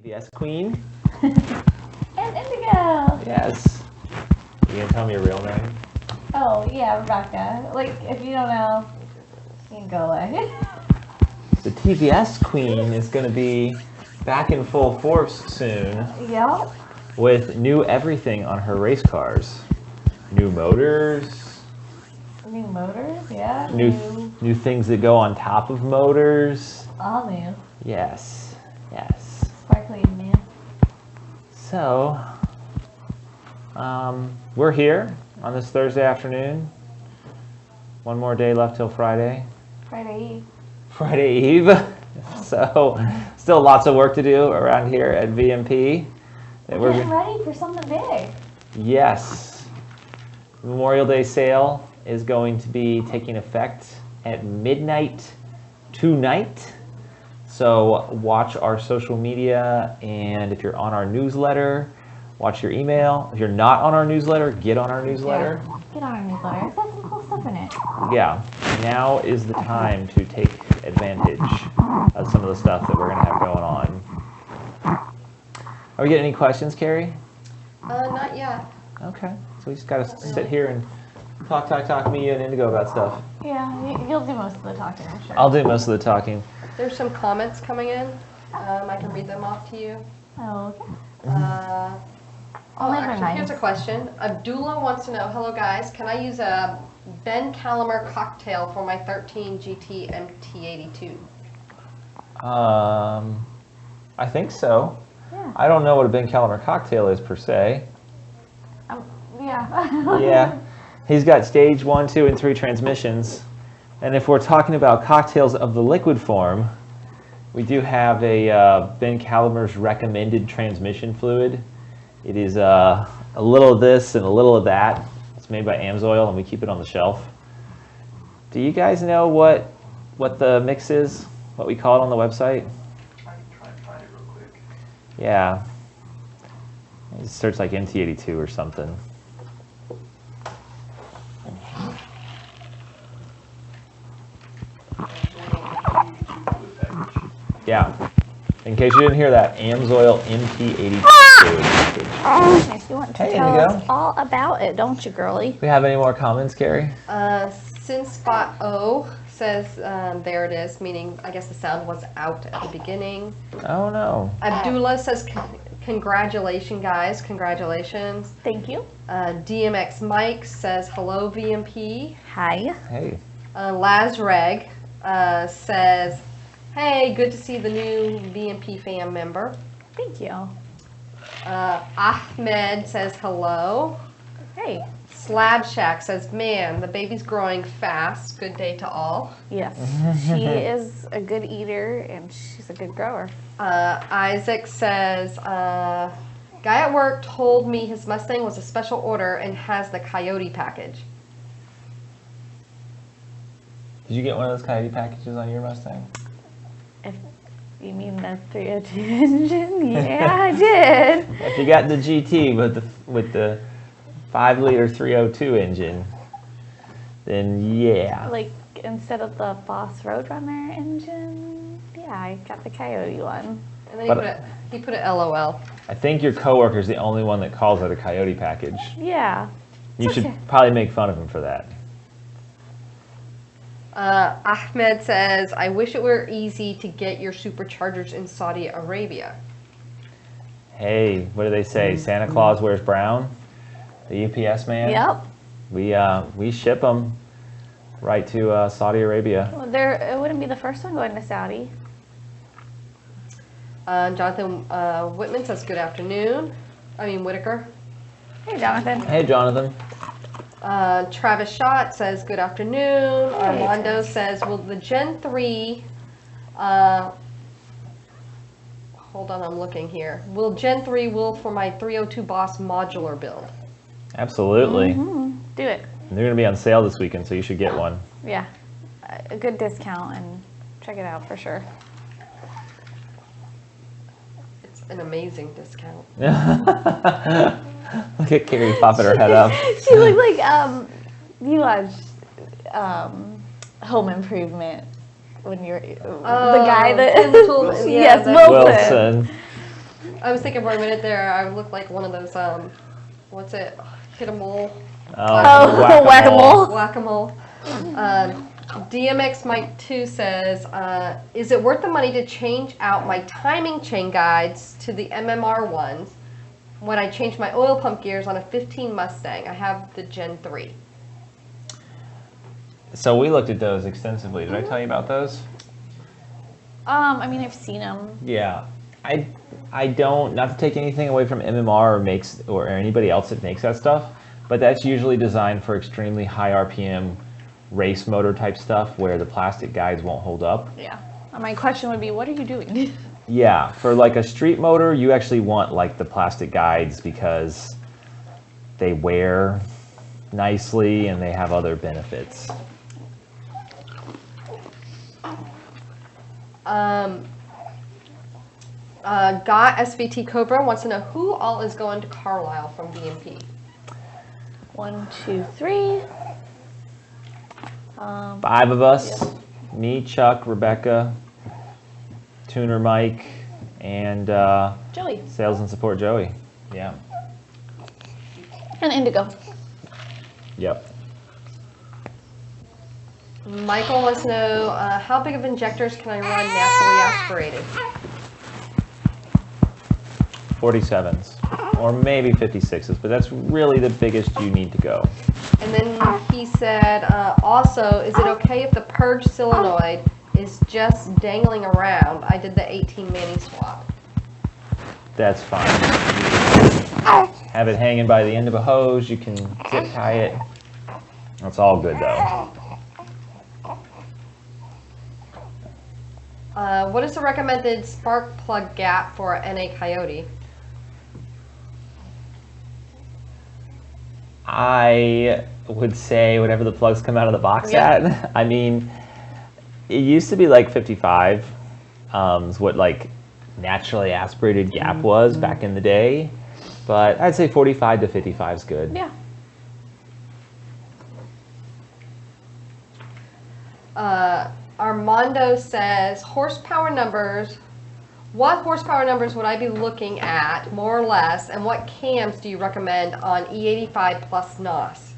TVS Queen. And Indigo. Yes. You gonna tell me your real name? Oh, yeah, Rebecca. Like, if you don't know, you can go away. The TVS Queen is gonna be back in full force soon Yep. with new everything on her race cars. New motors. New motors, yeah. New things that go on top of motors. All new. Yes. Sparkly new. So, we're here on this Thursday afternoon. One more day left till Friday. Friday Eve. So, still lots of work to do around here at VMP. We're getting ready for something big. Yes. Memorial Day sale is going to be taking effect at midnight tonight. So watch our social media, and if you're on our newsletter, watch your email. If you're not on our newsletter, get on our newsletter. Yeah, get on our newsletter. It's got some cool stuff in it. Yeah, now is the time to take advantage of some of the stuff that we're going to have going on. Are we getting any questions, Carrie? Not yet. Okay, so we just got to sit here and talk me and Indigo about stuff. Yeah, you'll do most of the talking, I'm sure. I'll do most of the talking. There's some comments coming in. I can read them off to you. Oh, okay. Actually, here's a question. Abdullah wants to know, hello guys, can I use a Ben Calamer cocktail for my 13 GT MT82? I think so. Yeah. I don't know what a Ben Calamer cocktail is per se. Yeah. Yeah. He's got stage 1, 2, and 3 transmissions. And if we're talking about cocktails of the liquid form, we do have a Ben Calamer's recommended transmission fluid. It is a little of this and a little of that. It's made by Amsoil, and we keep it on the shelf. Do you guys know what the mix is? What we call it on the website? I can try and find it real quick. Yeah. You search like MT82 or something. Yeah. In case you didn't hear that, Amsoil MT82 package. Nice. You want to Hey, tell Indigo. us all about it, don't you, girly? Do we have any more comments, Carrie? Sinspot O says, there it is, meaning I guess the sound was out at the beginning. Oh, no. Abdullah says, congratulations guys, congratulations. Thank you. DMX Mike says, hello VMP. Hi. Hey. Lazreg says, hey, good to see the new VMP fam member. Thank you. Ahmed says hello. Hey. Slab Shack says, man, the baby's growing fast. Good day to all. Yes. She is a good eater and she's a good grower. Isaac says, guy at work told me his Mustang was a special order and has the Coyote package. Did you get one of those Coyote packages on your Mustang? If you mean the 302 engine, yeah, I did. If you got the GT with the 5-liter 302 engine, then yeah. Like instead of the Boss Roadrunner engine, yeah, I got the Coyote one. And then he put a LOL. I think your coworker's the only one that calls it a Coyote package. Yeah. You It's should okay. probably make fun of him for that. Ahmed says, I wish it were easy to get your superchargers in Saudi Arabia. Hey, what do they say? Santa Claus wears brown? The UPS man? Yep. We ship them right to Saudi Arabia. Well, it wouldn't be the first one going to Saudi. Jonathan Whitman says, good afternoon. Whitaker. Hey, Jonathan. Hey, Jonathan. Travis Schott says, good afternoon. Hey, Armando Travis. says, will the Gen 3, hold on, I'm looking here. Will Gen 3 for my 302 Boss modular build? Absolutely. Mm-hmm. Do it. They're going to be on sale this weekend, so you should get one. Yeah. A good discount and check it out for sure. It's an amazing discount. Look at Carrie popping her head up. She looked like you watched Home Improvement when you're the guy that Wilson, yes, yeah, Wilson. Wilson. I was thinking for a minute there, I look like one of those, what's it? Hit a mole. Oh, whack-a-mole. Whack-a-mole. DMX Mike 2 says, is it worth the money to change out my timing chain guides to the MMR ones when I change my oil pump gears on a 15 Mustang? I have the Gen 3. So we looked at those extensively. Did I tell you about those? I mean, I've seen them. Yeah. I don't, not to take anything away from MMR or anybody else that makes that stuff, but that's usually designed for extremely high RPM race motor type stuff where the plastic guides won't hold up. Yeah. My question would be, what are you doing? Yeah, for like a street motor, you actually want like the plastic guides because they wear nicely and they have other benefits. Got SVT Cobra wants to know who all is going to Carlisle from VMP. 1, 2, 3. 5 of us, me, Chuck, Rebecca, Tuner Mike, and Joey. Sales and Support Joey. Yeah. And Indigo. Yep. Michael wants to know how big of injectors can I run naturally aspirated? 47s, or maybe 56s, but that's really the biggest you need to go. And then he said, also, is it okay if the purge solenoid is just dangling around? I did the 18 Manny swap. That's fine. Have it hanging by the end of a hose. You can zip tie it. That's all good though. What is the recommended spark plug gap for a NA Coyote? I would say whatever the plugs come out of the box at. I mean, it used to be like 55 is what like naturally aspirated gap was back in the day, but I'd say 45 to 55 is good. Yeah. Armando says, horsepower numbers, what horsepower numbers would I be looking at, more or less, and what cams do you recommend on E85 plus NOS?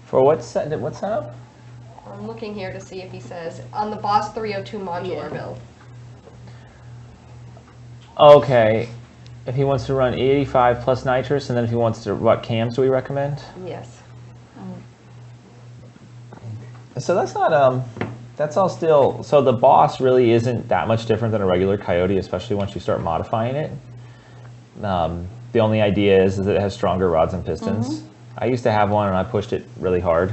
For what setup? I'm looking here to see if he says, on the Boss 302 modular build. Okay, if he wants to run E85 plus nitrous, and then if he wants to, what cams do we recommend? Yes. So that's not, that's all still, so the Boss really isn't that much different than a regular Coyote, especially once you start modifying it. The only idea is that it has stronger rods and pistons. I used to have one and I pushed it really hard.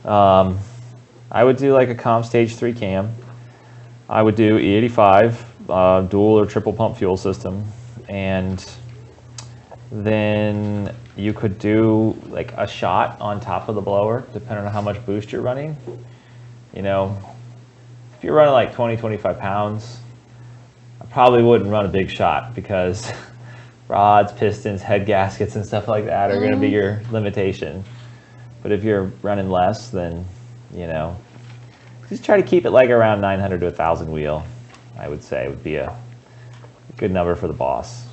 I would do like a Com Stage 3 cam. I would do E85, dual or triple pump fuel system. And then you could do like a shot on top of the blower, depending on how much boost you're running. You know, if you're running like 20, 25 pounds, I probably wouldn't run a big shot because rods, pistons, head gaskets, and stuff like that are going to be your limitation. But if you're running less, then, you know, just try to keep it like around 900 to 1,000 wheel, I would say would be a good number for the Boss.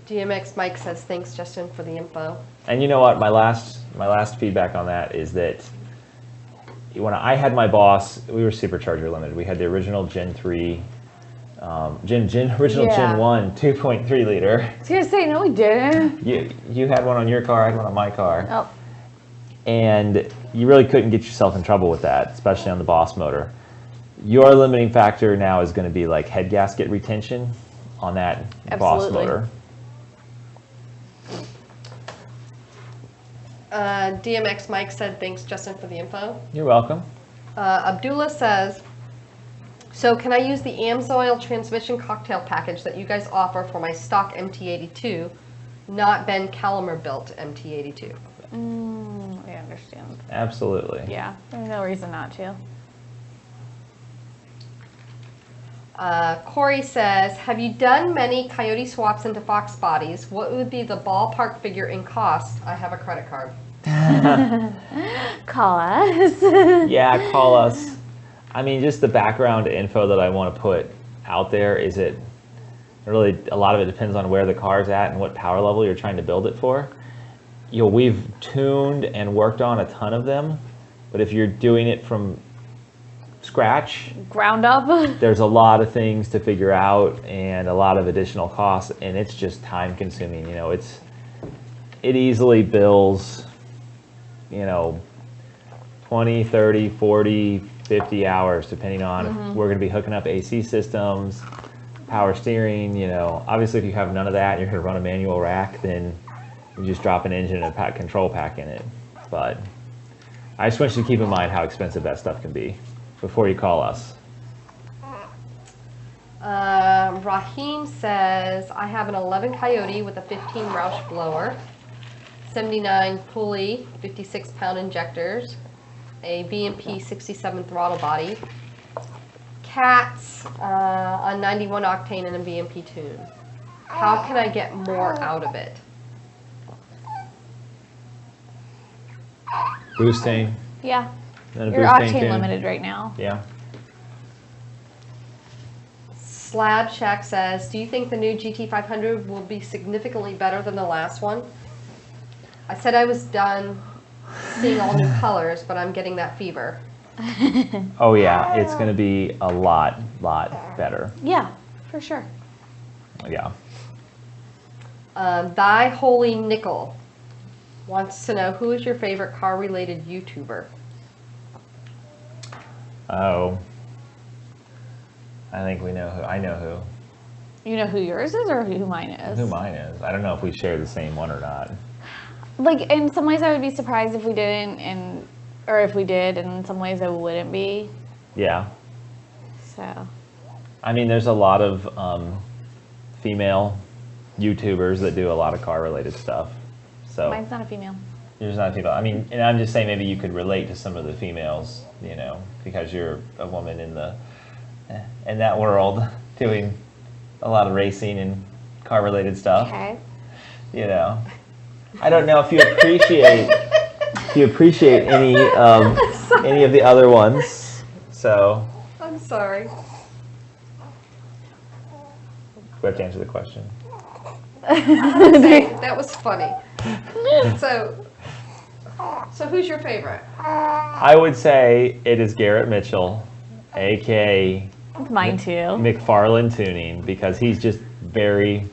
DMX Mike says, thanks, Justin, for the info. And you know what? My last feedback on that is that when I had my Boss, we were supercharger limited. We had the original Gen 3, original Gen 1 2.3 liter. I was gonna say, no, we didn't. You had one on your car, I had one on my car. Oh. And you really couldn't get yourself in trouble with that, especially on the Boss motor. Your limiting factor now is going to be like head gasket retention on that Boss motor. DMX Mike said, thanks, Justin, for the info. You're welcome. Abdullah says, so can I use the AMSOIL transmission cocktail package that you guys offer for my stock MT82, not Ben Calamer built MT82? I understand. Absolutely. Yeah, there's no reason not to. Corey says, have you done many Coyote swaps into Fox bodies? What would be the ballpark figure in cost? I have a credit card. Call us. Yeah, call us. I mean, just the background info that I want to put out there is it really, a lot of it depends on where the car's at and what power level you're trying to build it for. We've tuned and worked on a ton of them, but if you're doing it from scratch, Ground up. there's a lot of things to figure out and a lot of additional costs, and it's just time consuming. It easily bills 20, 30, 40, 50 hours depending on if we're going to be hooking up AC systems, power steering. Obviously if you have none of that and you're going to run a manual rack, then you just drop an engine and a control pack in it. But I just want you to keep in mind how expensive that stuff can be before you call us. Raheem says, I have an 11 Coyote with a 15 Roush blower, 79 pulley, 56 pound injectors, a VMP 67 throttle body, cats on 91 octane and a VMP tune. How can I get more out of it? Boosting. Yeah. And a You're boosting octane tune. limited right now. Yeah. Slab Shack says, do you think the new GT500 will be significantly better than the last one? I said I was done seeing all new colors, but I'm getting that fever. Oh yeah, it's going to be a lot better. Yeah, for sure. Yeah. Thy Holy Nickel wants to know, who is your favorite car-related YouTuber? Oh. I think we know who. I know who. You know who yours is or who mine is? Who mine is. I don't know if we share the same one or not. Like, in some ways I would be surprised if we didn't, or if we did, and in some ways I wouldn't be. Yeah. So. I mean, there's a lot of female YouTubers that do a lot of car-related stuff. So Mine's not a female. Yours not a female. I mean, and I'm just saying maybe you could relate to some of the females, because you're a woman in that world doing a lot of racing and car-related stuff. Okay. I don't know if you appreciate any of the other ones. So I'm sorry. we have to answer the question. That was funny. So who's your favorite? I would say it is Garrett Mitchell, aka Mine too. McFarlane Tuning, because he's just very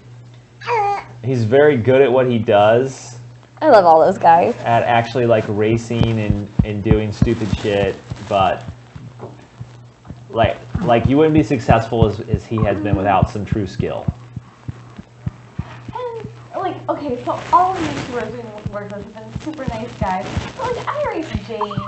good at what he does. I love all those guys. At actually like racing and doing stupid shit, but like you wouldn't be successful as he has been without some true skill. And like, okay, so all of the YouTubers we've worked with have been super nice guys. But like, I raced James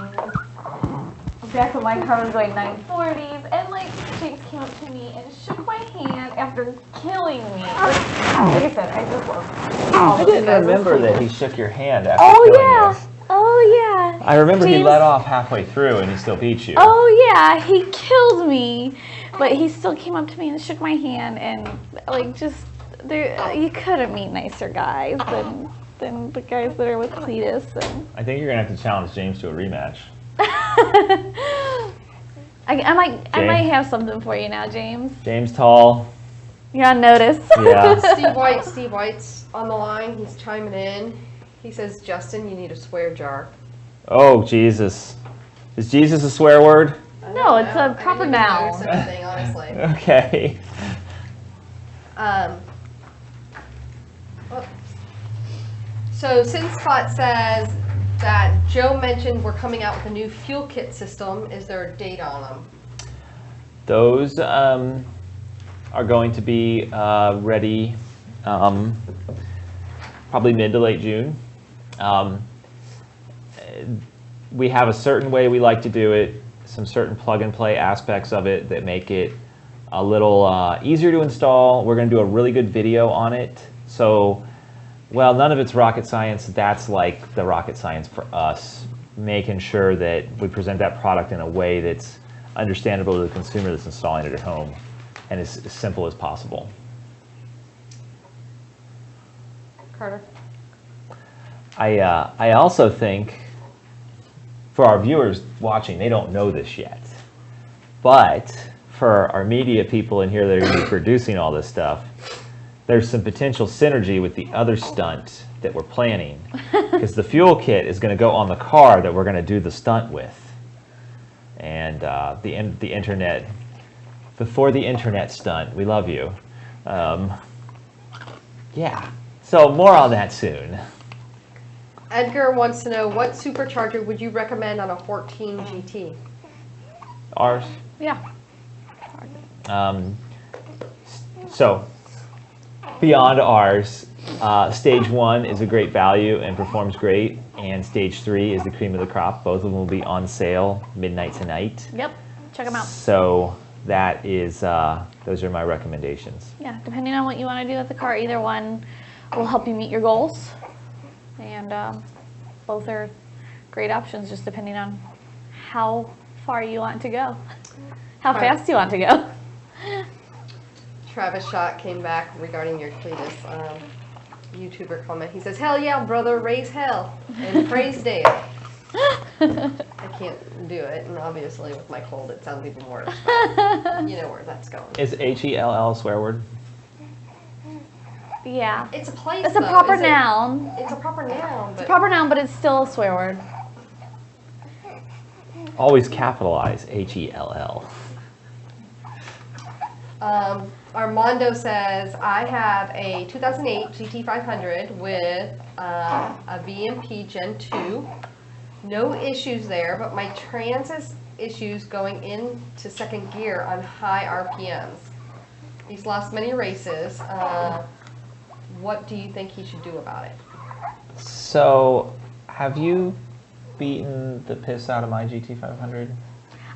back when my car was going 940s, and like James came up to me and shook my hand after killing me. Like I said, I just love all I those didn't guys. remember that he shook your hand after Oh killing yeah. you. Oh yeah. I remember he James- let off halfway through and he still beat you. Oh yeah, he killed me, but he still came up to me and shook my hand, and like just there, you couldn't meet nicer guys than the guys that are with Cletus. And I think you're gonna have to challenge James to a rematch. I might have something for you now, James. James Tall. You're on notice. Yeah. Steve White's on the line. He's chiming in. He says, Justin, you need a swear jar. Oh Jesus. Is Jesus a swear word? No, it's a proper noun. Notice anything, honestly. Okay. So Sin Spot says that Joe mentioned we're coming out with a new fuel kit system. Is there a date on them? Those are going to be ready probably mid to late June. We have a certain way we like to do it, some certain plug and play aspects of it that make it a little easier to install. We're going to do a really good video on it. So, well, none of it's rocket science. That's like the rocket science for us, making sure that we present that product in a way that's understandable to the consumer that's installing it at home and as simple as possible. Carter? I also think for our viewers watching, they don't know this yet, But for our media people in here that are going to be producing all this stuff, there's some potential synergy with the other stunt that we're planning, because the fuel kit is going to go on the car that we're going to do the stunt with. And the internet, before the internet stunt, we love you. Yeah, so more on that soon. Edgar wants to know, what supercharger would you recommend on a 14 GT? Ours. Yeah. So, beyond ours, Stage 1 is a great value and performs great, and Stage 3 is the cream of the crop. Both of them will be on sale midnight tonight. Yep. Check them out. So that is, those are my recommendations. Yeah, depending on what you want to do with the car, either one will help you meet your goals. And both are great options, just depending on how far you want to go, how fast you want to go. Travis Schott came back regarding your Cletus YouTuber comment. He says, "Hell yeah, brother, raise hell and praise Dave." I can't do it, and obviously with my cold it sounds even worse. But you know where that's going. Is HELL a swear word? Yeah. It's a place. It's a though, proper is it? noun. It's a proper noun, It's a but proper noun, but it's still a swear word. Always capitalize HELL. Armando says, I have a 2008 GT500 with a VMP Gen 2. No issues there, but my trans issues going into second gear on high RPMs. He's lost many races. What do you think he should do about it? So, have you beaten the piss out of my GT500?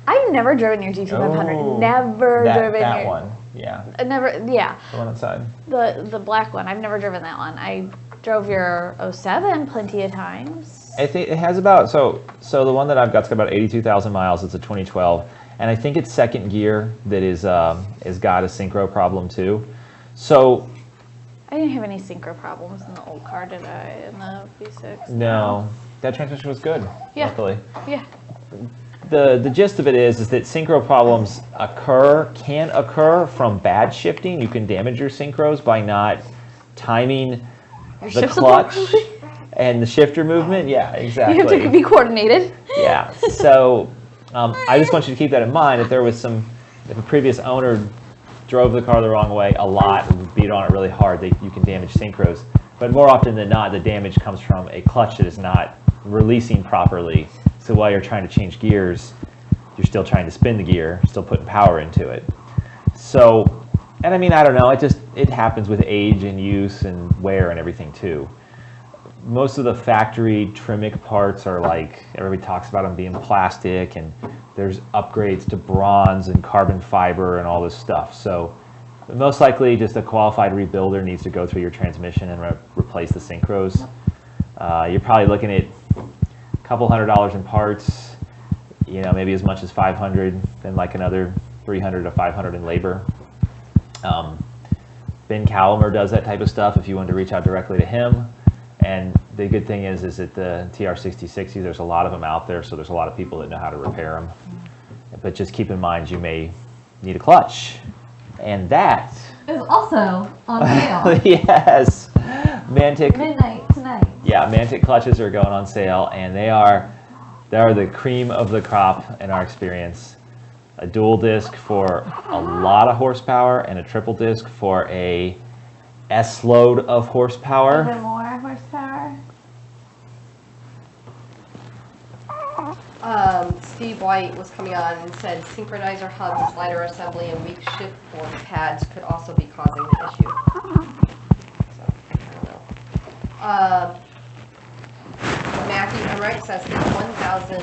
I've never driven your GT500. Oh, Never driven that your one. Yeah, Never. Yeah, the one outside. the black one. I've never driven that one. I drove your 07 plenty of times. I think it has about so the one that I've got's got about 82,000 miles. It's a 2012, and I think it's second gear that is got a synchro problem too. So I didn't have any synchro problems in the old car, did I? In the V6? no, that transmission was good. Yeah. Luckily. Yeah. The gist of it is that synchro problems can occur from bad shifting. You can damage your synchros by not timing the shifter clutch properly? and the shifter movement. Yeah, exactly. You have to be coordinated. Yeah. So I just want you to keep that in mind. If a previous owner drove the car the wrong way a lot and beat on it really hard, you can damage synchros. But more often than not, the damage comes from a clutch that is not releasing properly. So while you're trying to change gears, you're still trying to spin the gear, still putting power into it. So, and I mean, I don't know, it happens with age and use and wear and everything too. Most of the factory Trimic parts are like, everybody talks about them being plastic, and there's upgrades to bronze and carbon fiber and all this stuff. So most likely just a qualified rebuilder needs to go through your transmission and replace the synchros. You're probably looking at couple $100 in parts, maybe as much as $500, then like another $300 to $500 in labor. Ben Calamer does that type of stuff if you want to reach out directly to him. And the good thing is that the TR6060, there's a lot of them out there, so there's a lot of people that know how to repair them. But just keep in mind, you may need a clutch. And that It's also on sale. yes, Mantic. Midnight tonight. Yeah, Mantic clutches are going on sale, and they are the cream of the crop in our experience. A dual disc for a lot of horsepower, and a triple disc for a S-load of horsepower. Even more horsepower. Steve White was coming on and said synchronizer hub, slider assembly, and weak shift board pads could also be causing the issue. So, I don't know. Matthew Enright says his 1,000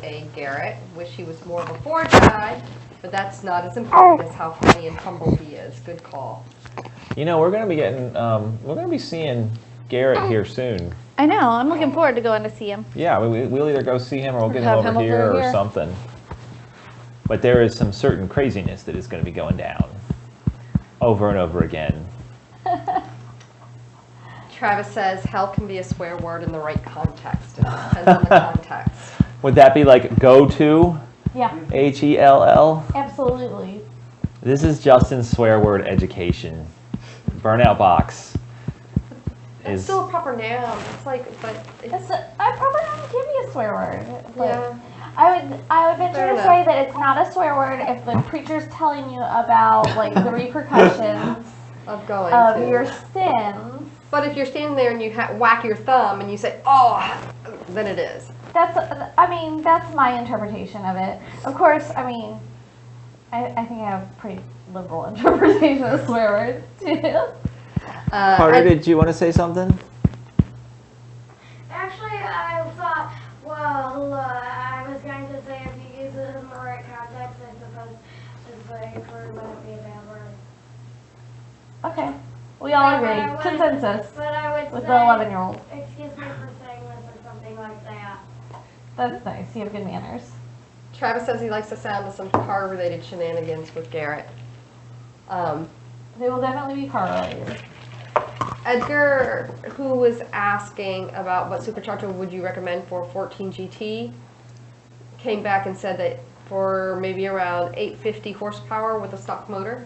a Garrett. Wish he was more of a Ford guy, but that's not as important as how funny and humble he is. Good call. We're going to be seeing Garrett here soon. I know. I'm looking forward to going to see him. Yeah, we'll either go see him or we'll get him Have over him over here or here. something. But there is some certain craziness that is going to be going down over and over again. Travis says hell can be a swear word in the right context. It depends on the context. Would that be like go to Yeah, Hell. absolutely. This is Justin's swear word education. Burnout Box. It's still a proper noun. It's like, but it's, I probably don't give you a swear word. But yeah. I would venture Fair to enough. say that it's not a swear word if the preacher's telling you about like the repercussions Of going of to. your sins. But if you're standing there and you whack your thumb and you say, oh, then it is. That's my interpretation of it. Of course, I think I have a pretty liberal interpretation of swear words too. Carter, did you want to say something? Actually, I thought, I was going to say if you use it in the right context, I suppose this way for wouldn't be a bad word. Okay, we all Yeah, but I agree. wouldn't- Consensus But I would with say, the 11-year-old. excuse me for saying this or something like that. That's nice. You have good manners. Travis says he likes the sound of some car-related shenanigans with Garrett. They will definitely be car related. Edgar, who was asking about what supercharger would you recommend for 14 GT, came back and said that for maybe around 850 horsepower with a stock motor.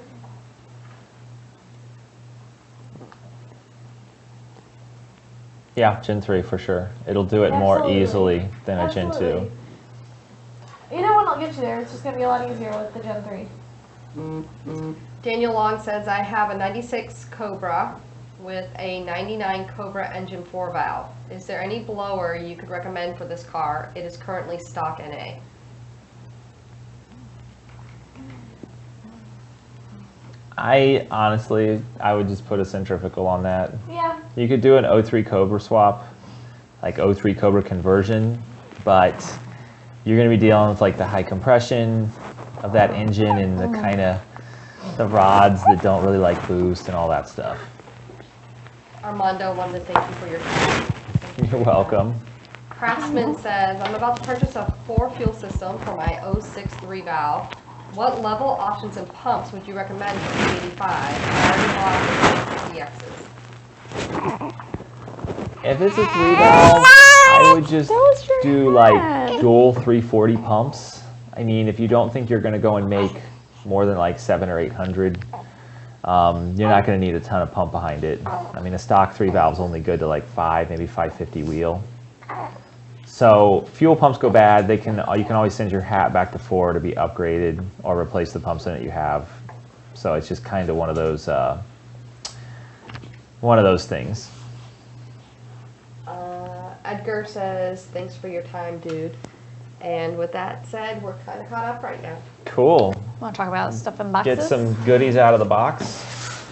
Yeah, Gen 3 for sure. It'll do it more Absolutely. easily than a Gen 2. Absolutely. You know what? I'll get you there. It's just going to be a lot easier with the Gen 3. Daniel Long says, I have a 96 Cobra with a 99 Cobra engine 4-valve. Is there any blower you could recommend for this car? It is currently stock NA. I would just put a centrifugal on that. Yeah. You could do an 03 Cobra swap, like 03 Cobra conversion, but you're going to be dealing with like the high compression of that engine and the kind of the rods that don't really like boost and all that stuff. Armando wanted to thank you for your time. You're welcome. Craftsman says, I'm about to purchase a 4-fuel system for my 06 3-valve. What level, options, and pumps would you recommend for 85? I already bought the If it's a 3-valve, I would just do like dual 340 pumps. I mean, if you don't think you're going to go and make more than like 700 or 800, you're not going to need a ton of pump behind it. I mean, a stock 3-valve is only good to like 5, maybe 550 wheel. So fuel pumps go bad. You can always send your hat back to 4 to be upgraded or replace the pumps in it you have. So it's just kind of one of those things. Edgar says, thanks for your time, dude. And with that said, we're kind of caught up right now. Cool. Want to talk about stuff in boxes? Get some goodies out of the box.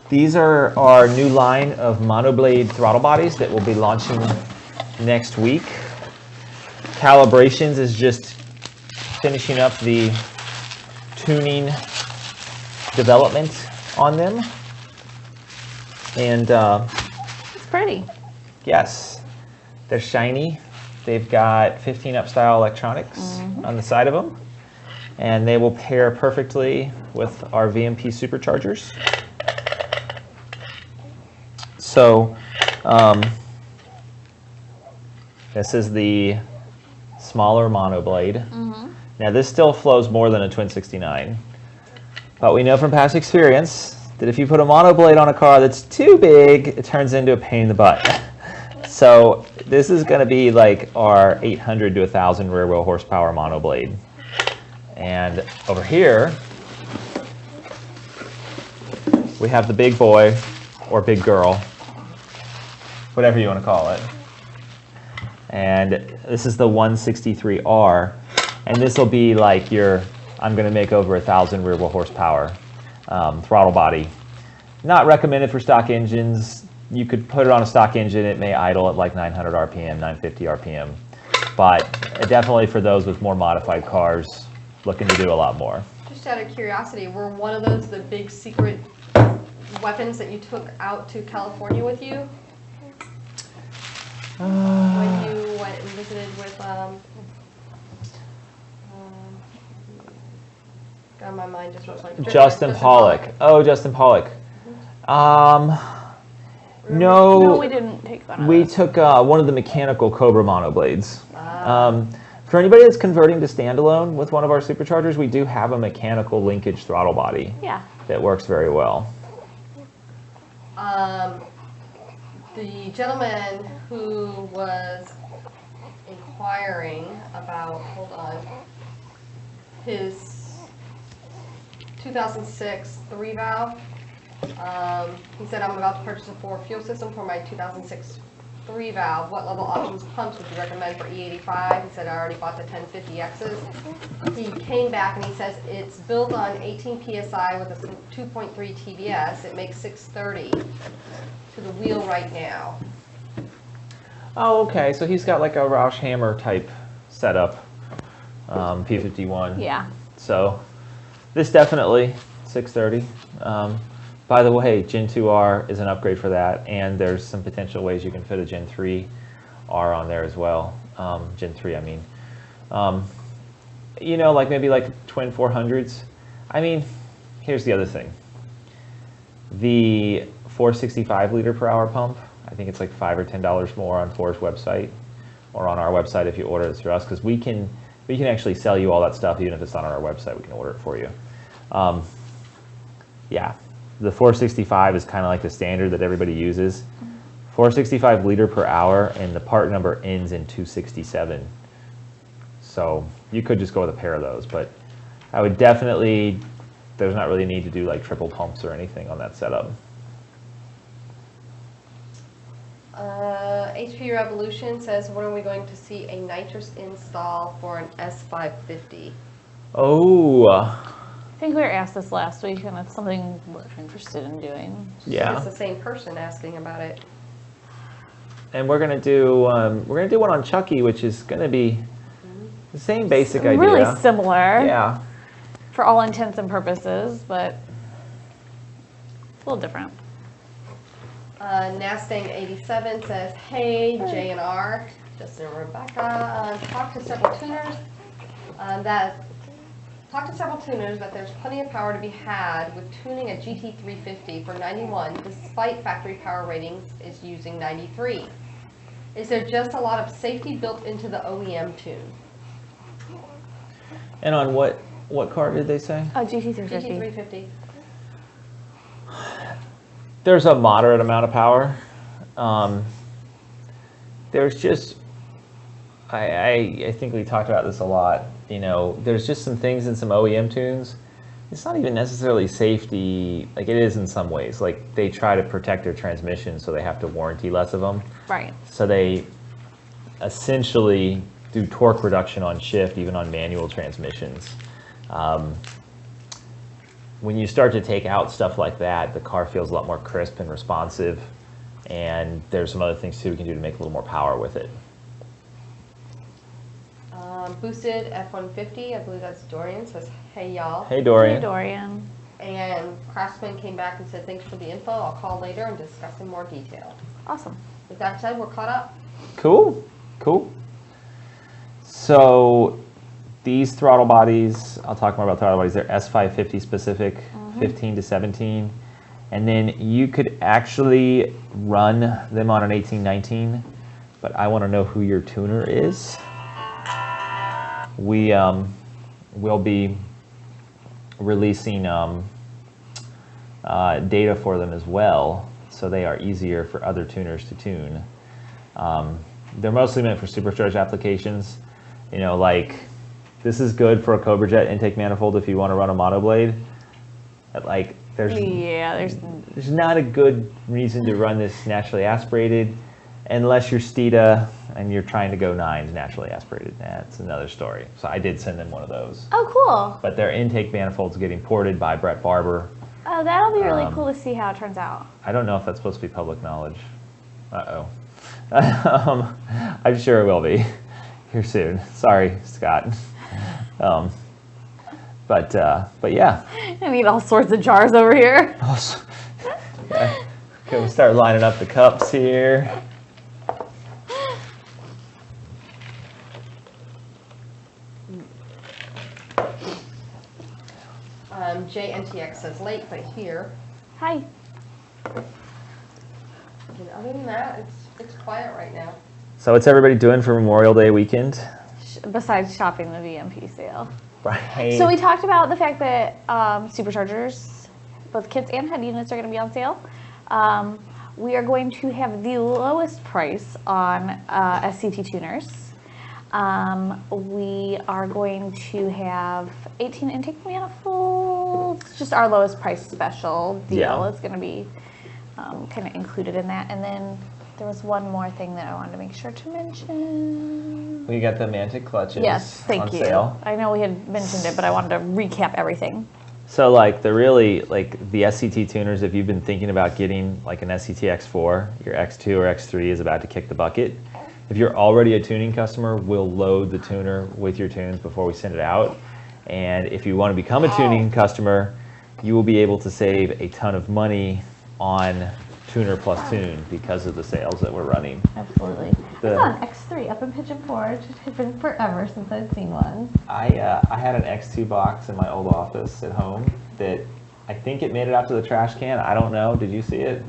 These are our new line of monoblade throttle bodies that will be launching next week. Calibrations is just finishing up the tuning development on them. And It's pretty. yes, they're shiny. They've got 15 up style electronics on the side of them. And they will pair perfectly with our VMP superchargers. So this is the smaller monoblade. Now this still flows more than a twin 69, but we know from past experience that if you put a monoblade on a car that's too big, it turns into a pain in the butt. So this is going to be like our 800 to 1,000 rear wheel horsepower monoblade. And over here, we have the big boy or big girl, whatever you want to call it. And this is the 163R. And this will be like I'm going to make over 1,000 rear wheel horsepower throttle body. Not recommended for stock engines. You could put it on a stock engine. It may idle at like 900 RPM, 950 RPM. But definitely for those with more modified cars looking to do a lot more. Just out of curiosity, were one of those the big secret weapons that you took out to California with you? When you went and visited with, God, my mind just was like... Justin Pollock. Oh, Justin Pollock. No, No, we didn't take one of we those. took one of the mechanical Cobra monoblades. For anybody that's converting to standalone with one of our superchargers, we do have a mechanical linkage throttle body Yeah. that works very well. The gentleman who was inquiring about, hold on, his 2006 3-valve. He said, I'm about to purchase a 4 fuel system for my 2006 3-valve. What level options pumps would you recommend for E85? He said, I already bought the 1050Xs. He came back and he says it's built on 18 PSI with a 2.3 TBS. It makes 630 to the wheel right now. Oh, okay. So he's got like a Roush Hammer type setup, P51. Yeah. So this definitely 630. By the way, Gen 2R is an upgrade for that, and there's some potential ways you can fit a Gen 3R on there as well. Gen 3, I mean. You know, like maybe like twin 400s. I mean, here's the other thing. The 465 liter per hour pump, I think it's like $5 or $10 more on Ford's website, or on our website if you order it through us, because we can actually sell you all that stuff even if it's not on our website. We can order it for you. Yeah. The 465 is kind of like the standard that everybody uses. 465 liter per hour, and the part number ends in 267. So you could just go with a pair of those, but I would definitely, there's not really a need to do like triple pumps or anything on that setup. HP Revolution says, when are we going to see a nitrous install for an S550? Oh, I think we were asked this last week, and it's something we're interested in doing. yeah. It's the same person asking about it. And we're gonna do one on Chucky, which is gonna be the same basic idea. Really similar. Yeah. For all intents and purposes, but a little different. Nastang87 says, hey, J&R, Justin and Rebecca, talked to several tuners that there's plenty of power to be had with tuning a GT350 for 91, despite factory power ratings is using 93. Is there just a lot of safety built into the OEM tune? And on what car did they say? Oh, GT350. GT350. There's a moderate amount of power. There's just, I think we talked about this a lot. You know, there's just some things in some OEM tunes. It's not even necessarily safety, like it is in some ways. Like they try to protect their transmission, so they have to warranty less of them. Right. So they essentially do torque reduction on shift, even on manual transmissions. When you start to take out stuff like that, the car feels a lot more crisp and responsive. And there's some other things too we can do to make a little more power with it. Boosted F-150, I believe that's Dorian, says, hey y'all. Hey Dorian. Hey, Dorian. And Craftsman came back and said, thanks for the info. I'll call later and discuss in more detail. Awesome. With that said, we're caught up. Cool, cool. So these throttle bodies, I'll talk more about throttle bodies, they're S550 specific, 15 to 17. And then you could actually run them on an 1819, but I want to know who your tuner is. We will be releasing data for them as well, so they are easier for other tuners to tune. They're mostly meant for supercharged applications. You know, like this is good for a Cobra Jet intake manifold if you want to run a monoblade. But like there's not a good reason to run this naturally aspirated unless you're Steeda and you're trying to go 9s naturally aspirated. That's another story. So I did send them one of those. Oh, cool. But their intake manifold's getting ported by Brett Barber. Oh, that'll be really cool to see how it turns out. I don't know if that's supposed to be public knowledge. Uh-oh. I'm sure it will be here soon. Sorry, Scott. But yeah. I need all sorts of jars over here. Yeah. Okay, we'll start lining up the cups here. JNTX says late, but here. Hi. And other than that, it's quiet right now. So what's everybody doing for Memorial Day weekend? besides shopping the VMP sale. Right. So we talked about the fact that superchargers, both kits and head units, are going to be on sale. We are going to have the lowest price on SCT tuners. We are going to have 18 intake manifolds. Just our lowest price special deal is going to be kind of included in that. And then there was one more thing that I wanted to make sure to mention. We got the Mantic clutches Yes, thank on you. sale. I know we had mentioned it, but I wanted to recap everything. So like the SCT tuners, if you've been thinking about getting like an SCT X4, your X2 or X3 is about to kick the bucket. If you're already a tuning customer, we'll load the tuner with your tunes before we send it out. And if you want to become a tuning customer, you will be able to save a ton of money on tuner plus tune because of the sales that we're running. Absolutely. I saw an X3 up in Pigeon Forge. It had been forever since I'd seen one. I had an X2 box in my old office at home that I think it made it out to the trash can. I don't know. Did you see it?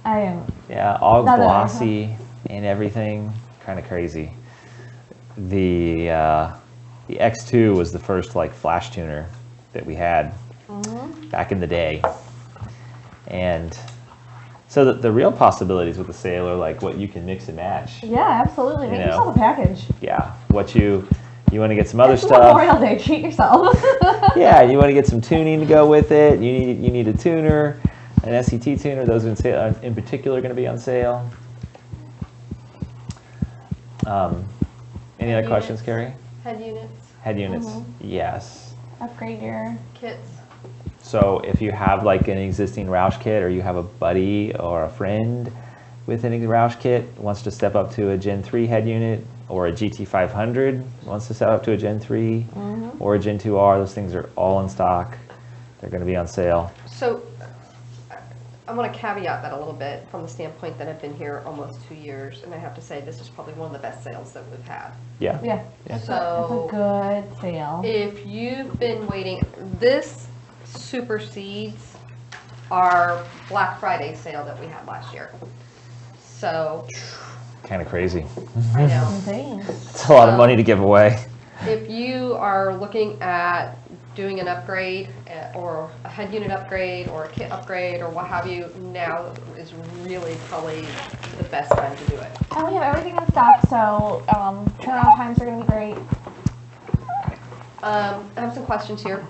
I am. Yeah, all Not that I glossy and everything. Kind of crazy. The X2 was the first like flash tuner that we had back in the day. And so the real possibilities with the sale are like what you can mix and match. Yeah, absolutely. You Make know. yourself a package. Yeah, what you want to get some other It's stuff. Memorial Day. Treat yourself. Yeah, you want to get some tuning to go with it. You need a tuner, an SCT tuner. Those in particular are going to be on sale. Any other questions, Carrie? Head units, Head units, yes. Upgrade your kits. So if you have like an existing Roush kit, or you have a buddy or a friend with an Roush kit wants to step up to a Gen 3 head unit, or a GT500 wants to step up to a Gen 3, or a Gen 2R, those things are all in stock. They're going to be on sale. So I want to caveat that a little bit from the standpoint that I've been here almost 2 years, and I have to say this is probably one of the best sales that we've had. Yeah. Yeah. So It's a good sale. if you've been waiting, this supersedes our Black Friday sale that we had last year. So Kind of crazy. I know. Insane. It's a lot of money to give away. If you are looking at doing an upgrade or a head unit upgrade or a kit upgrade or what have you, now is really probably the best time to do it. And we have everything in stock, so turnaround times are going to be great. I have some questions here.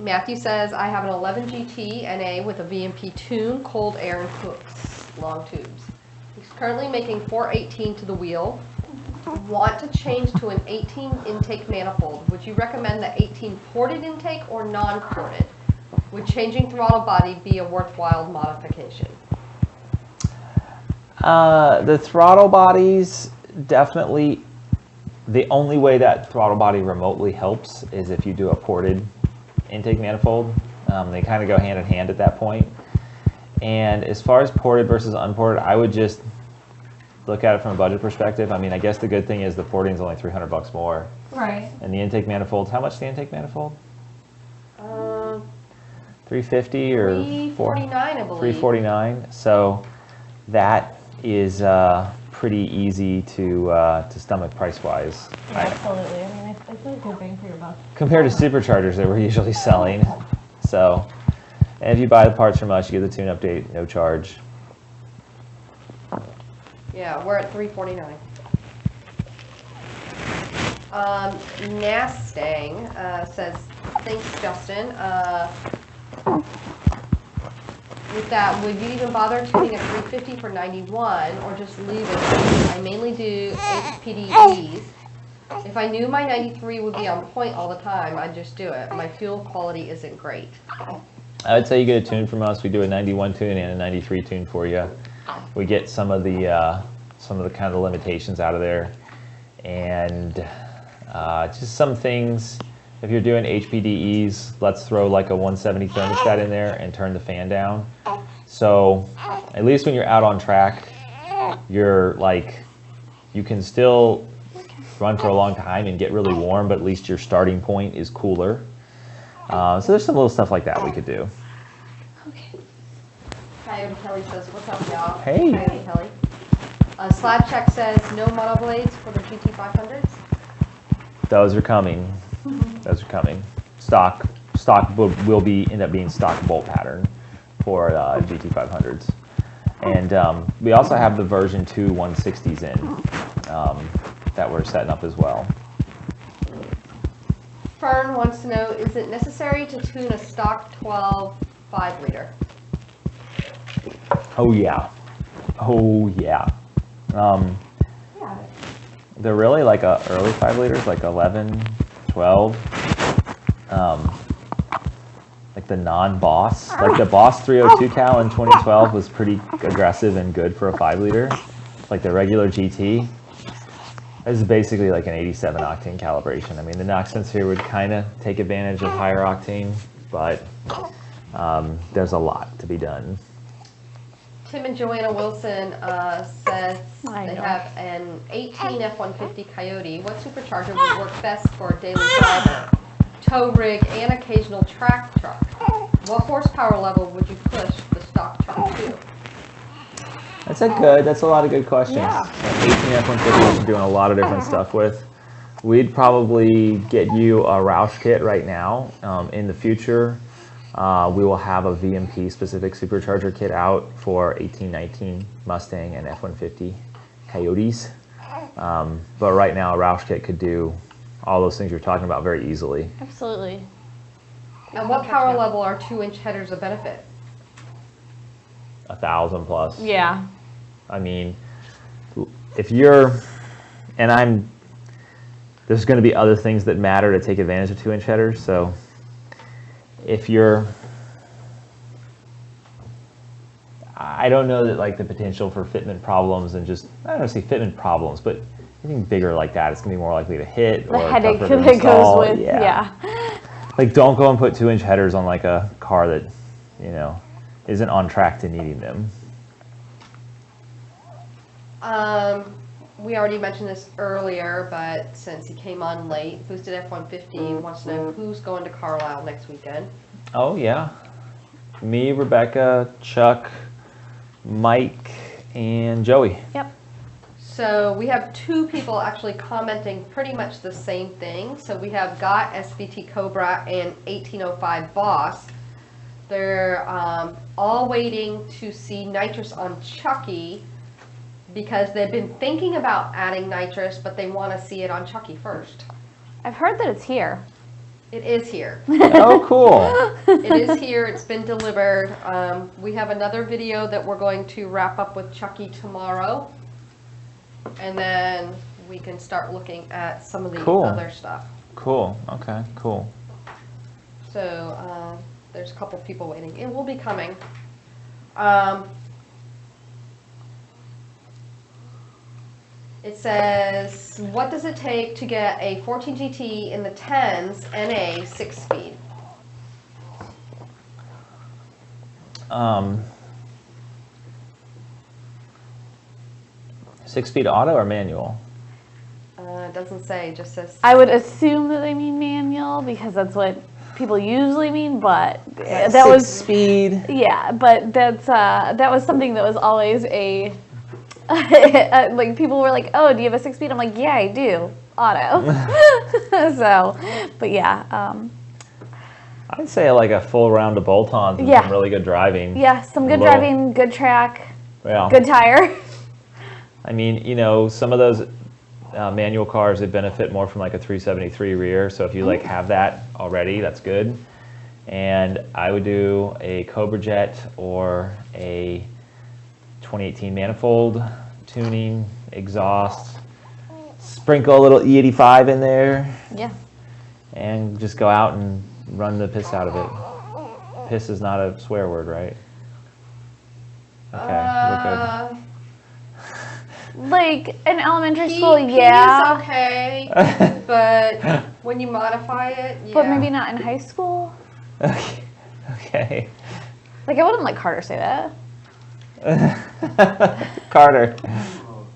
Matthew says, I have an 11 GT NA with a VMP tune, cold air and hooks, long tubes. He's currently making 418 to the wheel. Want to change to an 18 intake manifold. Would you recommend the 18 ported intake or non-ported? Would changing throttle body be a worthwhile modification? The throttle bodies, definitely. The only way that throttle body remotely helps is if you do a ported intake manifold. They kind of go hand in hand at that point. And as far as ported versus unported, I would just look at it from a budget perspective. I mean, I guess the good thing is the porting is only $300 more. Right. And the intake manifolds, how much is the intake manifold? 350 or 349, I believe. 349. So that is pretty easy to stomach price-wise. Yeah, absolutely. I mean, it's a good bang for your buck. Compared to superchargers that we're usually selling. So, and if you buy the parts from us, you get the tune update, no charge. Yeah, we're at 349. Nastang says, thanks, Justin. With that, would you even bother tuning a 350 for 91 or just leave it? I mainly do HPDEs. If I knew my 93 would be on point all the time, I'd just do it. My fuel quality isn't great. I would say you get a tune from us. We do a 91 tune and a 93 tune for you. We get some of the kind of the limitations out of there, and just some things. If you're doing HPDEs, let's throw like a 170 thermostat in there and turn the fan down. So at least when you're out on track, you're like, you can still run for a long time and get really warm, but at least your starting point is cooler. So there's some little stuff like that we could do. Okay. Coyote Kelly says, what's up, y'all? Hey. Coyote Kelly. Slab Check says, no mono blades for the GT500s? Those are coming. Those are coming. Stock will end up being stock bolt pattern for GT500s. And we also have the version 2 160s in that we're setting up as well. Fern wants to know, is it necessary to tune a stock 12 5-liter? Oh yeah. Oh yeah. They're really like early 5 liters, like 11, 12. Like the non-Boss. Like the Boss 302 cal in 2012 was pretty aggressive and good for a 5 liter. Like the regular GT. This is basically like an 87 octane calibration. I mean, the knock sense here would kind of take advantage of higher octane, but there's a lot to be done. Tim and Joanna Wilson says I they know. have an 18 F-150 Coyote. What supercharger would work best for a daily driver, tow rig, and occasional track truck? What horsepower level would you push the stock truck to? That's a lot of good questions. Yeah. 18 F-150 we're doing a lot of different stuff with. We'd probably get you a Roush kit right now. In the future, we will have a VMP specific supercharger kit out for 1819 Mustang and F-150 Coyotes. But right now, a Roush kit could do all those things you're talking about very easily. Absolutely. And what power level are 2-inch headers a benefit? 1,000 plus. Yeah. I mean, if you're, and there's going to be other things that matter to take advantage of 2-inch headers. So if you're, I don't know that like the potential for fitment problems and just, I don't want to say fitment problems, but anything bigger like that, it's going to be more likely to hit The or headache tougher to that install. goes with, yeah. Like don't go and put 2-inch headers on like a car that, you know, isn't on track to needing them. We already mentioned this earlier, but since he came on late, Boosted F-150 wants to know who's going to Carlisle next weekend. Oh yeah, me, Rebecca, Chuck, Mike, and Joey. Yep. So we have 2 people actually commenting pretty much the same thing. So we have Got, SVT Cobra, and 1805 Boss. They're all waiting to see nitrous on Chucky because they've been thinking about adding nitrous, but they want to see it on Chucky first. I've heard that it's here. It is here. Oh, cool. It is here. It's been delivered. We have another video that we're going to wrap up with Chucky tomorrow. And then we can start looking at some of the Cool. other stuff. Cool. Okay, cool. So there's a couple people waiting. It will be coming. It says, what does it take to get a 14 GT in the 10s NA 6-speed? Six-speed auto or manual? It doesn't say, it just says. I would assume that they mean manual because that's what people usually mean, but that was speed. yeah. But that was something that was always a like people were like, oh, do you have a 6-speed? I'm like, yeah, I do, auto. So, but yeah, I'd say like a full round of bolt-ons and Yeah. some really good driving. yeah, some good Little- driving, good track, Yeah. good tire. I mean, you know, some of those manual cars, they benefit more from like a 373 rear. So if you like have that already, that's good. And I would do a Cobra Jet or a 2018 manifold tuning, exhaust, sprinkle a little E85 in there, Yeah. and just go out and run the piss out of it. Piss is not a swear word, right? Okay, we're good. Like in elementary Pee- school, pee yeah, is okay, but when you modify it, yeah. but maybe not in high school. Okay. Okay. Like I wouldn't let Carter say that. Carter.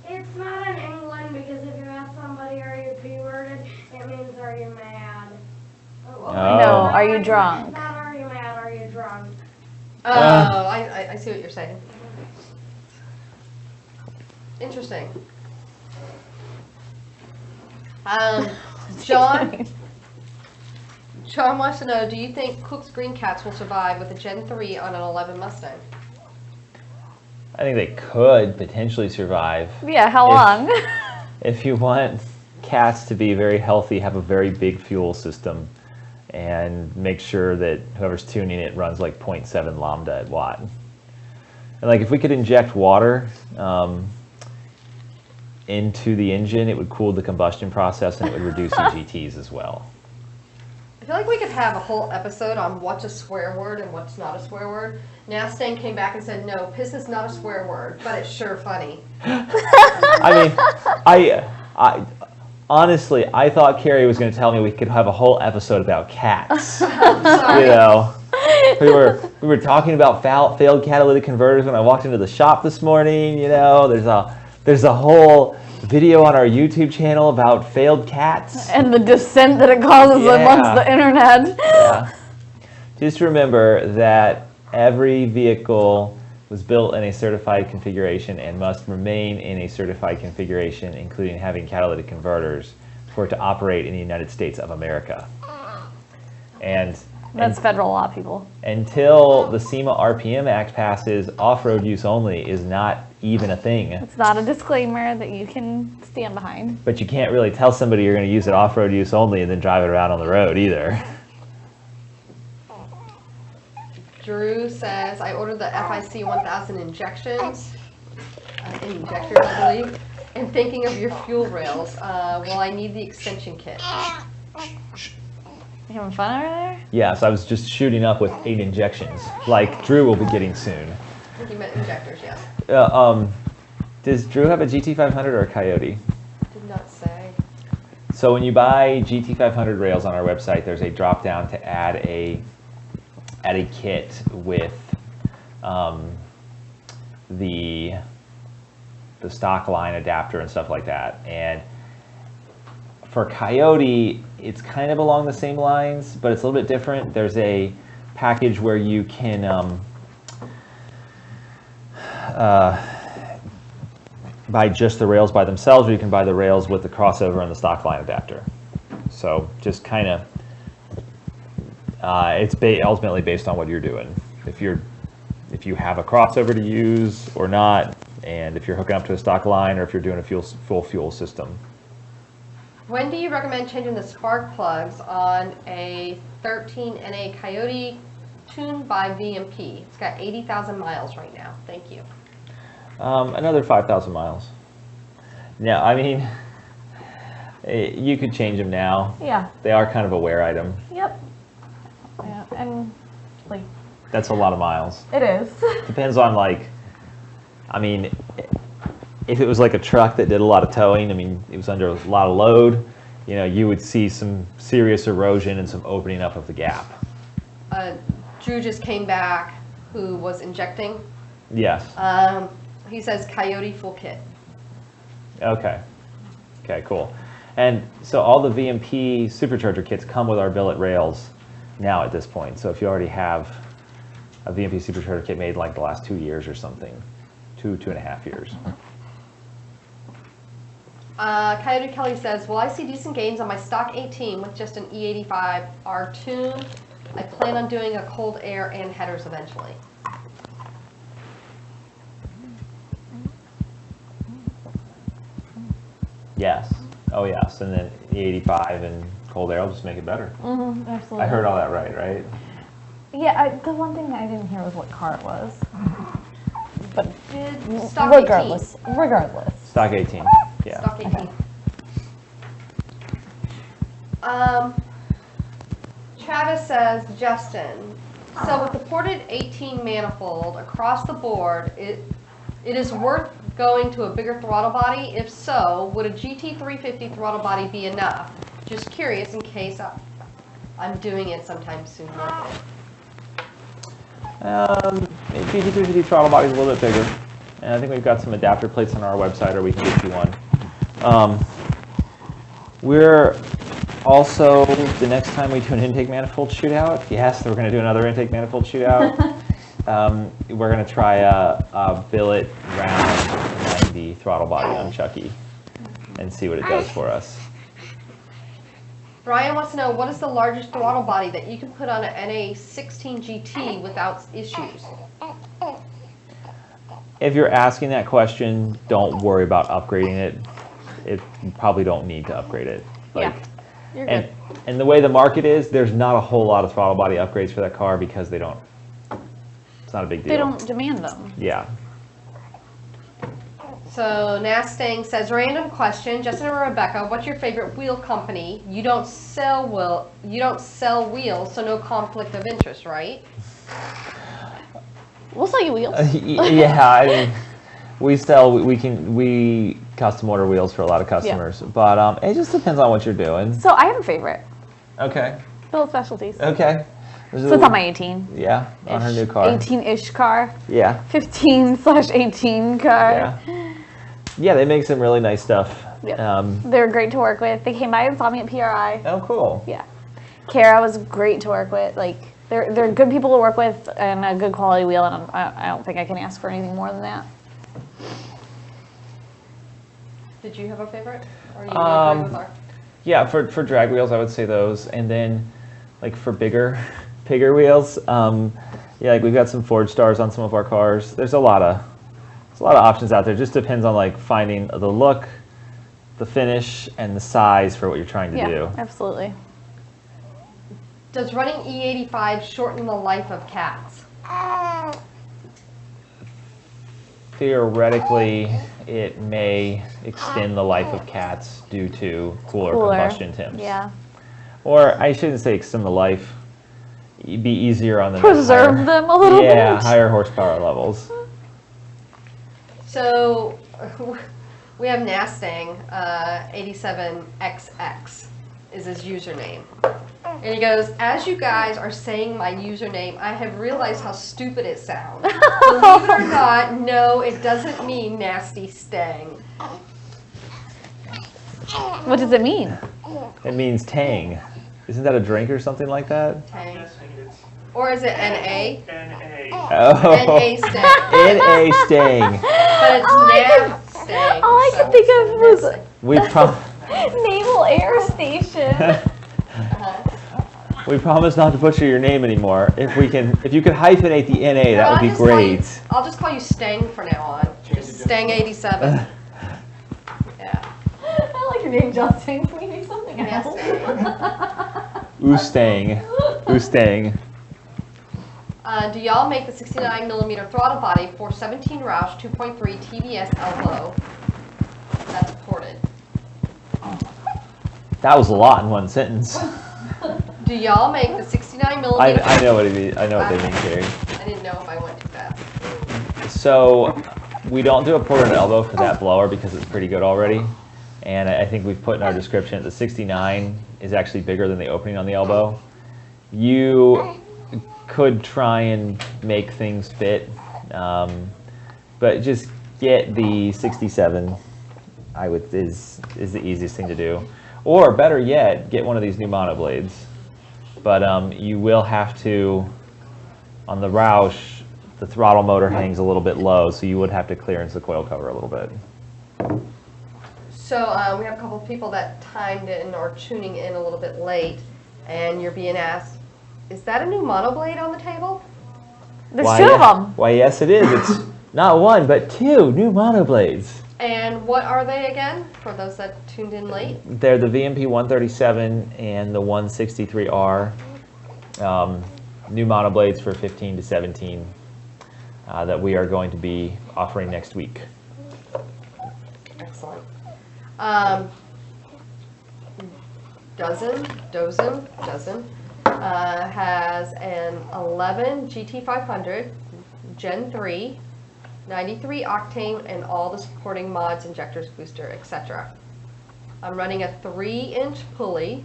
It's not in England because if you ask somebody, are you P-worded, it means are you mad? Oh. No, are you drunk? Not are you mad, are you drunk? Oh, I see what you're saying. Interesting. John wants to know, do you think Cook's Green Cats will survive with a Gen 3 on an 11 Mustang? I think they could potentially survive. Yeah, how long? If you want cats to be very healthy, have a very big fuel system, and make sure that whoever's tuning it runs like 0.7 lambda at watt. And like if we could inject water into the engine, it would cool the combustion process and it would reduce EGTs as well. I feel like we could have a whole episode on what's a swear word and what's not a swear word. Nastain came back and said, no, piss is not a swear word, but it's sure funny. I mean, I honestly, I thought Carrie was going to tell me we could have a whole episode about cats. Sorry. You know, we were talking about failed catalytic converters when I walked into the shop this morning. You know, there's a whole video on our YouTube channel about failed cats. And the dissent that it causes amongst the internet. Yeah. Just remember that every vehicle was built in a certified configuration and must remain in a certified configuration, including having catalytic converters, for it to operate in the United States of America. And That's federal law, people. until the SEMA RPM Act passes, off-road use only is not even a thing. It's not a disclaimer that you can stand behind. But you can't really tell somebody you're going to use it off-road use only and then drive it around on the road either. Drew says, I ordered the FIC 1000 injections, injectors, I believe, and thinking of your fuel rails, will I need the extension kit? You having fun over there? Yes, I was just shooting up with 8 injections, like Drew will be getting soon. I think you meant injectors, yes. Does Drew have a GT500 or a Coyote? Did not say. So when you buy GT500 rails on our website, there's a drop down to add a kit with the stock line adapter and stuff like that. And for Coyote, it's kind of along the same lines, but it's a little bit different. There's a package where you can buy just the rails by themselves, or you can buy the rails with the crossover and the stock line adapter. So just kind of, it's ultimately based on what you're doing. If you have a crossover to use or not, and if you're hooking up to a stock line, or if you're doing a full fuel system. When do you recommend changing the spark plugs on a 13 NA Coyote tuned by VMP? It's got 80,000 miles right now. Thank you. Another 5,000 miles. Now, I mean, you could change them now. Yeah. They are kind of a wear item. Yep. Yeah, and like That's a lot of miles. it is. Depends on I mean, if it was like a truck that did a lot of towing, I mean, it was under a lot of load, you know, you would see some serious erosion and some opening up of the gap. Drew just came back, who was injecting. Yes. He says Coyote full kit. Okay. Okay, cool. And so all the VMP supercharger kits come with our billet rails now at this point. So if you already have a VMP supercharger kit made like the last 2 years or something, 2.5 years. Coyote Kelly says, will I see decent gains on my stock 18 with just an E85R tune? I plan on doing a cold air and headers eventually. Yes. Oh, yes. And then E85 and cold air will just make it better. Mm-hmm, absolutely. I heard all that right? Yeah, the one thing that I didn't hear was what car it was. But Did stock regardless. Stock 18. Yeah. Stock 18. Travis says, Justin, so with the ported 18 manifold across the board, it is worth going to a bigger throttle body? If so, would a GT350 throttle body be enough? Just curious in case I'm doing it sometime soon. GT350 throttle body is a little bit bigger. And I think we've got some adapter plates on our website, or we can get you one. We're also, the next time we do an intake manifold shootout, yes, we're going to do another intake manifold shootout. We're going to try a billet round 90 throttle body on Chucky and see what it does for us. Brian wants to know, what is the largest throttle body that you can put on an NA16 GT without issues? If you're asking that question, don't worry about upgrading it. You probably don't need to upgrade it. Yeah, you're good. And the way the market is, there's not a whole lot of throttle body upgrades for that car because it's not a big deal. They don't demand them. Yeah. So Nastang says, random question, Justin and Rebecca, what's your favorite wheel company? You don't sell wheels, so no conflict of interest, right? We'll sell you wheels. Yeah, I mean, we custom order wheels for a lot of customers, but it just depends on what you're doing. So I have a favorite. Okay. Phillips Specialties. Okay. So it's on my 18. Yeah, on her new car. 18-ish car. Yeah. 15/18 car. Yeah, they make some really nice stuff. Yeah. They're great to work with. They came by and saw me at PRI. Oh, cool. Yeah. Kara was great to work with. Like, they're good people to work with and a good quality wheel, and I don't think I can ask for anything more than that. Did you have a favorite? Or you agree with our? Yeah, for drag wheels, I would say those, and then like for bigger wheels, yeah, like we've got some Ford Stars on some of our cars. There's a lot of options out there. It just depends on like finding the look, the finish, and the size for what you're trying to do. Yeah, absolutely. Does running E85 shorten the life of cats? Theoretically, it may extend the life of cats due to cooler combustion temps. Yeah. Or I shouldn't say extend the life. It'd be easier on the Preserve them a little bit. Yeah, higher horsepower levels. So we have Nastang 87XX is his username. And he goes, as you guys are saying my username, I have realized how stupid it sounds. Believe it or not, no, it doesn't mean nasty stang. What does it mean? It means tang. Isn't that a drink or something like that? I'm Tang. guessing it's Or is it NA? NA. Oh. NA stang. N-A stang. But it's Nastang. all I could think of was We Naval Air Station. we promise not to butcher your name anymore. If you could hyphenate the NA, that would be great. I'll just call you Stang from now on. Just Stang 87. Yeah. I like your name, Justin. Can we do something else? Nastang. Oostang. Do y'all make the 69mm throttle body for 17 Roush 2.3 TBS elbow that's ported? That was a lot in one sentence. Do y'all make the 69mm? I know what it means. I know what they mean, Carrie. I didn't know if I went too fast. So we don't do a ported elbow for that blower because it's pretty good already. And I think we've put in our description that the 69 is actually bigger than the opening on the elbow. You could try and make things fit, but just get the 67. Is the easiest thing to do. Or better yet, get one of these new monoblades. But you will have to, on the Roush, the throttle motor hangs a little bit low, so you would have to clearance the coil cover a little bit. So we have a couple of people that timed in or tuning in a little bit late, and you're being asked, is that a new monoblade on the table? There's two of them. Why, yes, it is. It's not one, but two new monoblades. And what are they again, for those that tuned in late? They're the VMP 137 and the 163R. New monoblades for 15 to 17 that we are going to be offering next week. Excellent. Dozen has an 11 GT500 Gen 3, 93 octane, and all the supporting mods, injectors, booster, etc. I'm running a 3-inch pulley.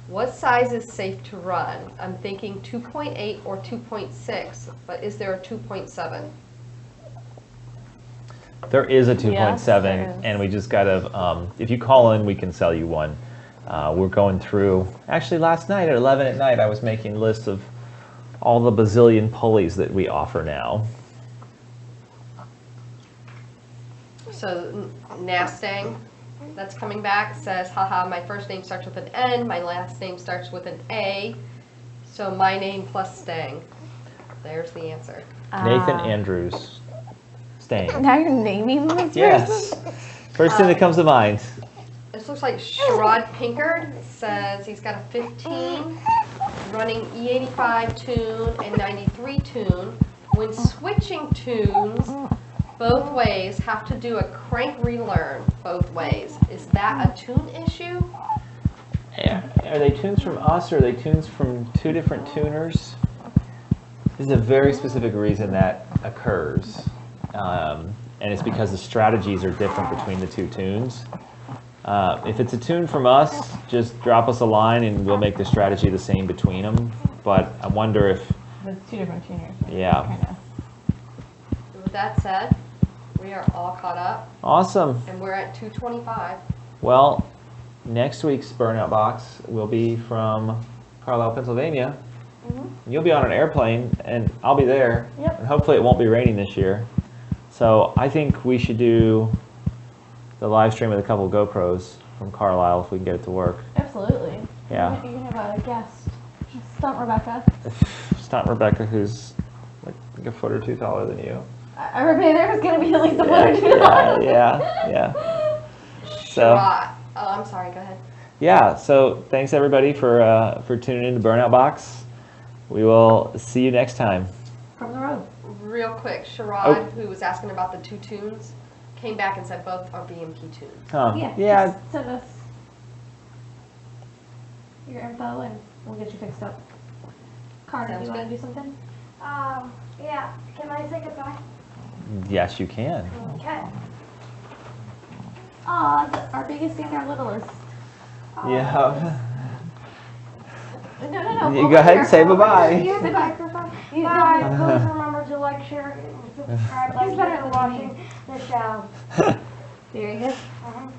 What size is safe to run? I'm thinking 2.8 or 2.6, but is there a 2.7? There is a 2.7, Yes, there is. and we just got to, if you call in, we can sell you one. We're going through, actually last night at 11 at night, I was making a list of all the bazillion pulleys that we offer now. So Nastang That's coming back. It says, haha, my first name starts with an N, my last name starts with an A. So my name plus Stang. There's the answer. Nathan Andrews. Staying. Now you're naming this Yes. First thing that comes to mind. This looks like Sherrod Pinkard. It says he's got a 15, running E85 tune and 93 tune. When switching tunes both ways, have to do a crank relearn both ways. Is that a tune issue? Yeah. Are they tunes from us or are they tunes from two different tuners? There's a very specific reason that occurs. And it's because the strategies are different between the two tunes. If it's a tune from us, just drop us a line and we'll make the strategy the same between them. But I wonder if, With two different tuners. yeah. With that said, we are all caught up Awesome. and we're at 2:25. Well, next week's Burnout Box will be from Carlisle, Pennsylvania. You'll be on an airplane and I'll be there. Yep. And hopefully it won't be raining this year. So I think we should do the live stream with a couple of GoPros from Carlisle if we can get it to work. Absolutely. Yeah. You can have a guest. Stunt Rebecca. It's not Rebecca, who's like a foot or two taller than you. Everybody there is going to be at least a foot or two. Yeah. So Oh, I'm sorry, go ahead. yeah, so thanks everybody for tuning in to Burnout Box. We will see you next time. From the road. Real quick, Sherrod, Oh. who was asking about the two tunes, came back and said both are VMP tunes. Huh. Yeah. Yeah. Just send us your info and we'll get you fixed up. Carter, do Sounds you want to good. do something? Yeah, can I say goodbye? Yes, you can. Okay. Aw, our biggest and our littlest. Yeah. No. You go ahead and say bye-bye. You have the microphone. You- Bye. Please remember to like, share, and subscribe. He's better Thank you than for me. watching the show. Very good. Mhm.